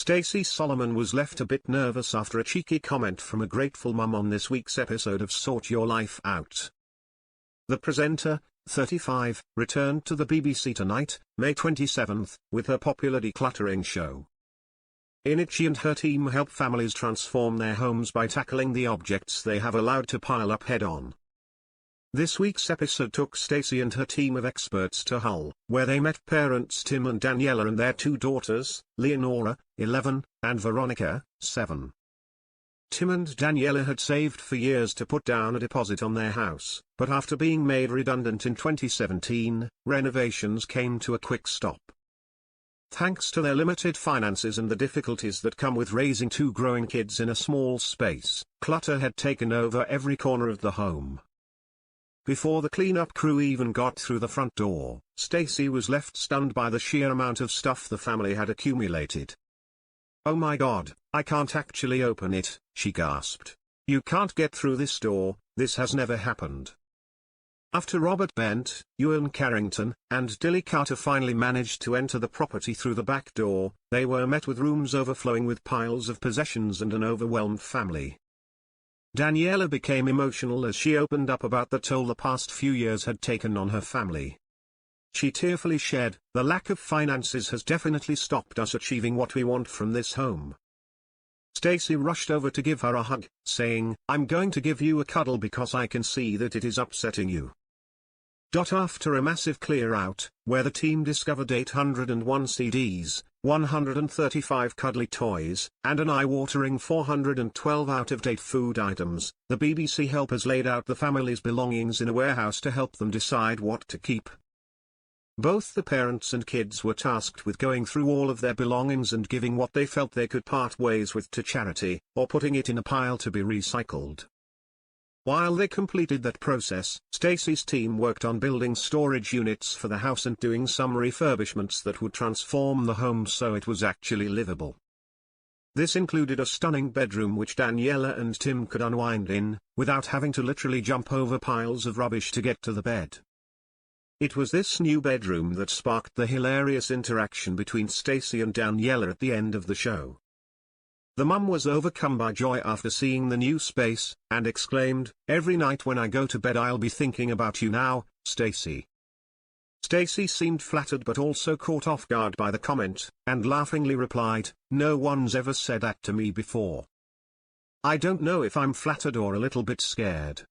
Stacey Solomon was left a bit nervous after a cheeky comment from a grateful mum on this week's episode of Sort Your Life Out. The presenter, 35, returned to the BBC Tonight, May 27, with her popular decluttering show. In it she and her team help families transform their homes by tackling the objects they have allowed to pile up head-on. This week's episode took Stacey and her team of experts to Hull, where they met parents Tim and Daniela and their two daughters, Leonora, 11, and Veronica, 7. Tim and Daniela had saved for years to put down a deposit on their house, but after being made redundant in 2017, renovations came to a quick stop. Thanks to their limited finances and the difficulties that come with raising two growing kids in a small space, clutter had taken over every corner of the home. Before the cleanup crew even got through the front door, Stacey was left stunned by the sheer amount of stuff the family had accumulated. "Oh my God, I can't actually open it," she gasped. "You can't get through this door, this has never happened." After Robert Bent, Ewan Carrington, and Dilly Carter finally managed to enter the property through the back door, they were met with rooms overflowing with piles of possessions and an overwhelmed family. Daniela became emotional as she opened up about the toll the past few years had taken on her family. She tearfully shared, "The lack of finances has definitely stopped us achieving what we want from this home." Stacey rushed over to give her a hug, saying, "I'm going to give you a cuddle because I can see that it is upsetting you." After a massive clear-out, where the team discovered 801 CDs, 135 cuddly toys, and an eye-watering 412 out-of-date food items, the BBC helpers laid out the family's belongings in a warehouse to help them decide what to keep. Both the parents and kids were tasked with going through all of their belongings and giving what they felt they could part ways with to charity, or putting it in a pile to be recycled. While they completed that process, Stacey's team worked on building storage units for the house and doing some refurbishments that would transform the home so it was actually livable. This included a stunning bedroom which Daniela and Tim could unwind in, without having to literally jump over piles of rubbish to get to the bed. It was this new bedroom that sparked the hilarious interaction between Stacey and Daniela at the end of the show. The mum was overcome by joy after seeing the new space, and exclaimed, "Every night when I go to bed I'll be thinking about you now, Stacey." Stacey seemed flattered but also caught off guard by the comment, and laughingly replied, "No one's ever said that to me before. I don't know if I'm flattered or a little bit scared."